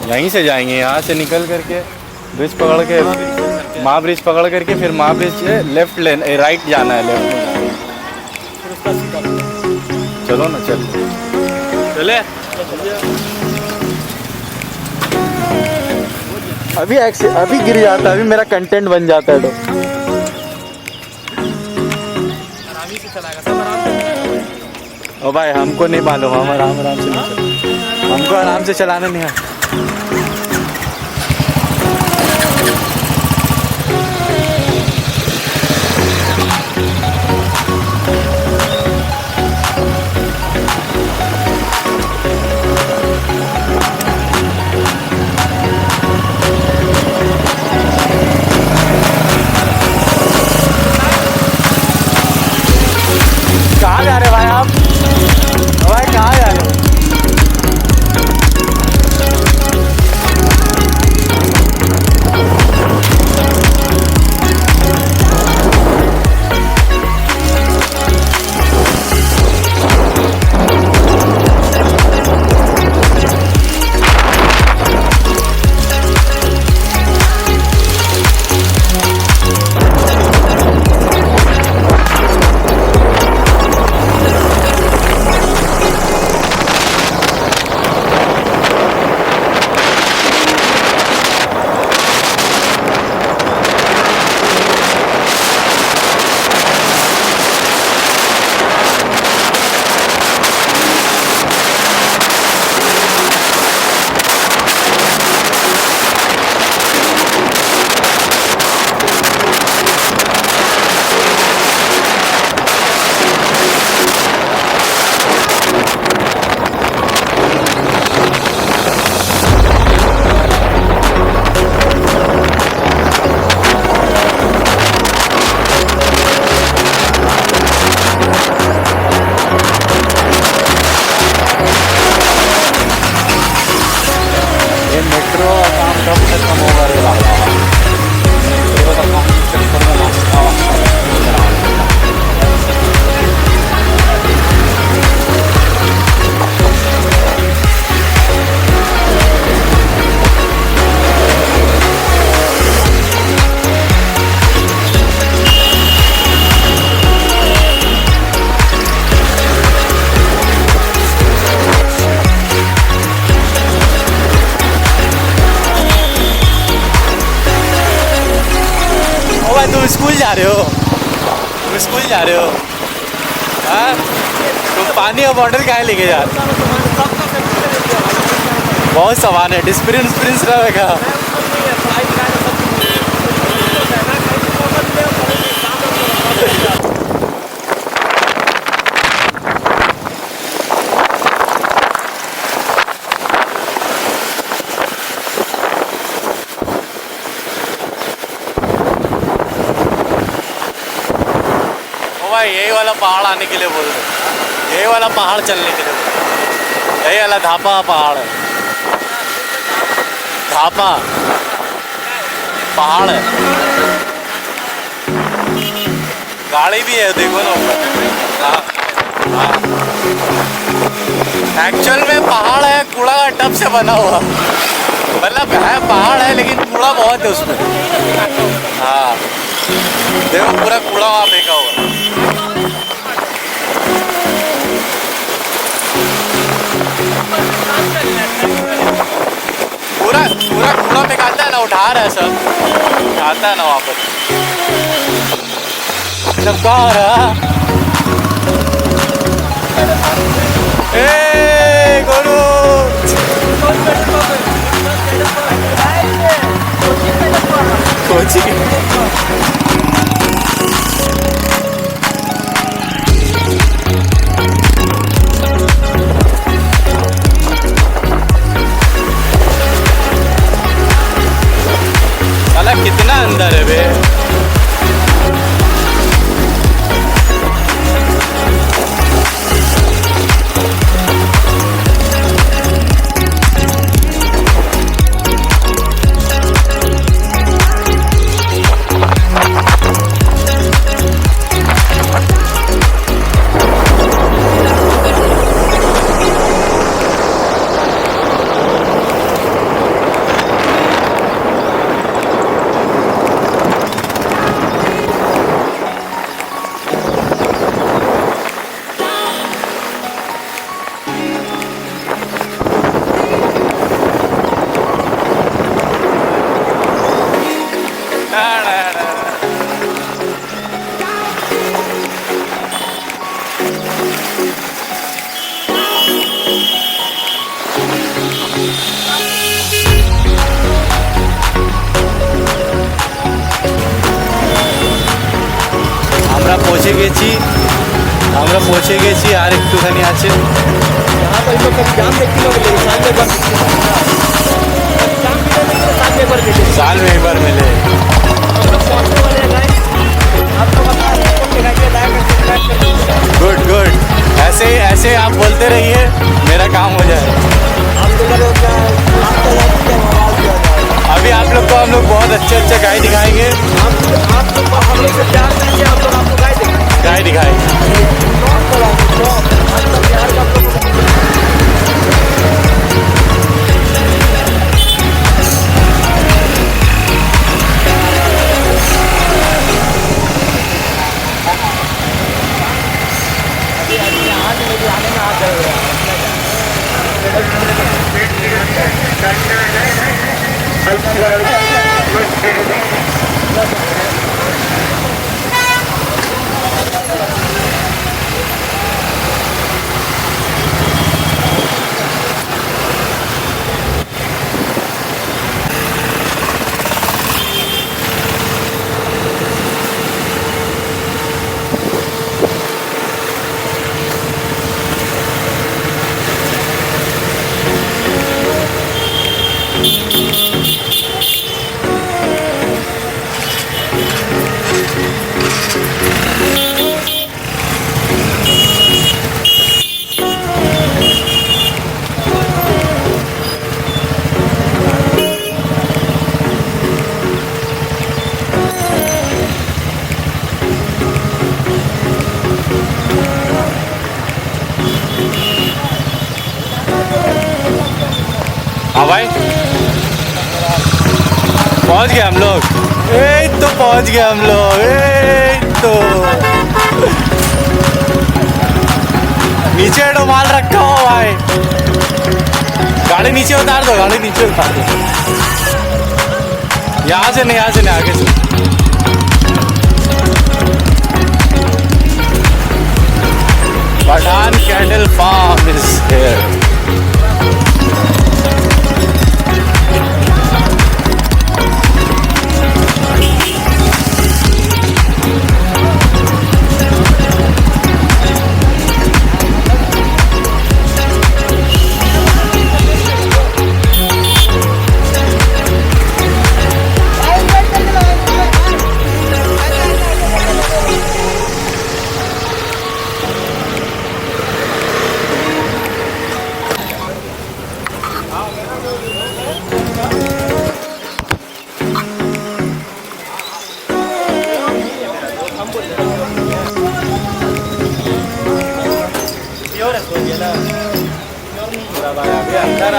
यहीं से जाएंगे, यहाँ से निकल करके ब्रिज पकड़ के माँ ब्रिज पकड़ करके फिर माँ ब्रिज से लेफ्ट लेन राइट जाना है, लेफ्ट में चलो ना, चले अभी गिर जाता, अभी मेरा कंटेंट बन जाता है। तो ओ भाई हमको नहीं मालूम, हम आराम से नहीं चला, हमको आराम से चलाना नहीं है। कहाँ जा रहे भाई आप? भाई कहाँ जा रहे हो? तुम स्कूल जा रहे हो? तुम स्कूल जा रहे हो? हाँ, तुम पानी और बॉटल काहे लेके जा रहे हो? बहुत सामान है, डिस्प्रिंस रहेगा। यही वाला पहाड़ आने के लिए बोल रहे, यही वाला पहाड़ चलने के लिए बोल रहे, यही वाला धापा पहाड़ है, धापा पहाड़ है। गाड़ी भी है, देखो ना ऊपर। हाँ हाँ, एक्चुअल में पहाड़ है, कूड़ा का टब से बना हुआ, मतलब है पहाड़ है लेकिन कूड़ा बहुत है उसमें। हाँ देखो, पूरा कूड़ा वहाँ फेंका हुआ। पूरा पूरा कूड़ा निकालता है ना, उठा रहा है सब, उठाता है ना वहाँ पर। सब कहाँ हो रहा? ए गोलू कोची साला कितना अंदर है बे। পৌঁছে গেছি, আমরা পৌঁছে গেছি। আর একটুখানি আছে। साल में एक बार मिले। गुड गुड, ऐसे आप बोलते रहिए, मेरा काम हो जाए। अभी आप लोग को हम लोग बहुत अच्छे गाय दिखाएंगे। गाय दिखाएंगे। हाँ भाई, पहुंच गए हम लोग। तो पहुंच गए हम लोग। तो नीचे माल रखा हो भाई, गाड़ी नीचे उतार दो, गाड़ी नीचे उतार दो। यहाँ से नहीं, आगे से। Pathan cattle farm is here.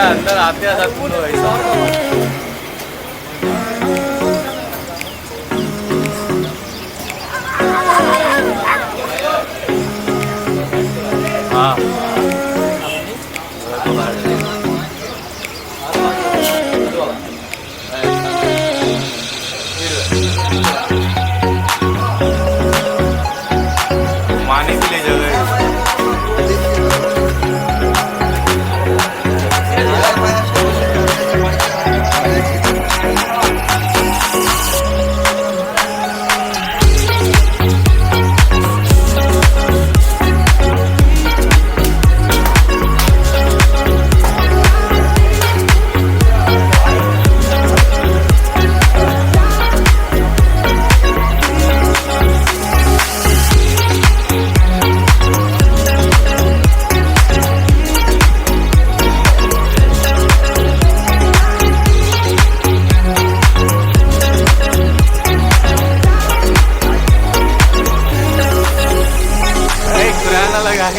अंदर आते हैं सब लोग ऐसा। हाँ माने के लिए जगह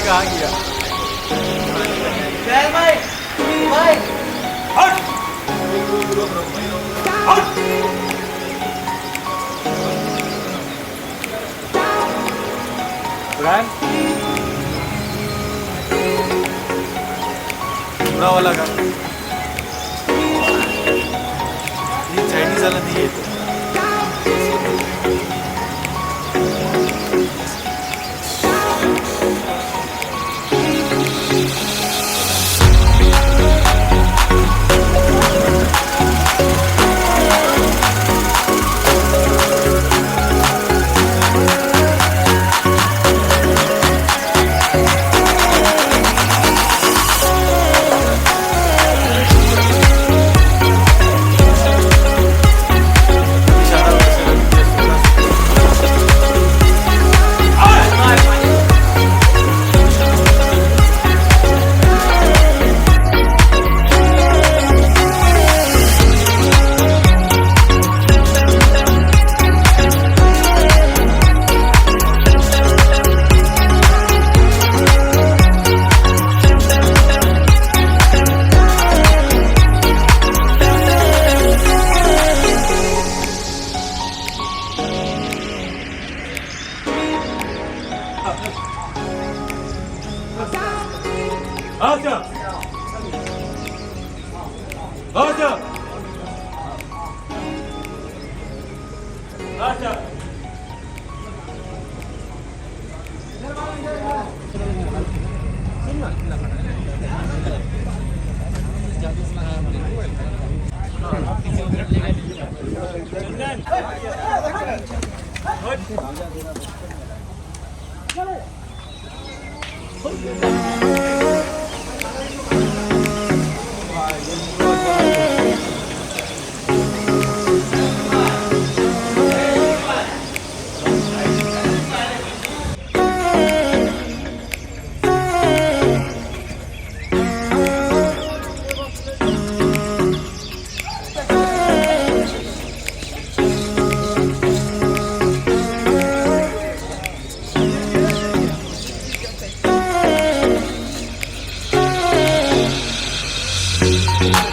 कहाँ गया? पूरा वाला का ये चाइनीज वाला नहीं है तो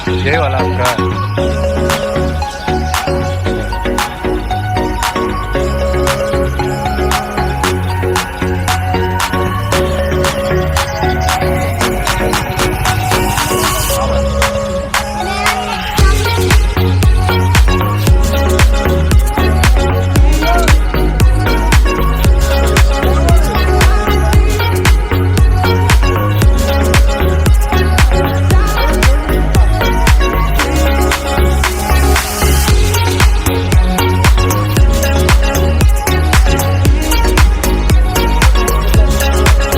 यही वाला आपका है।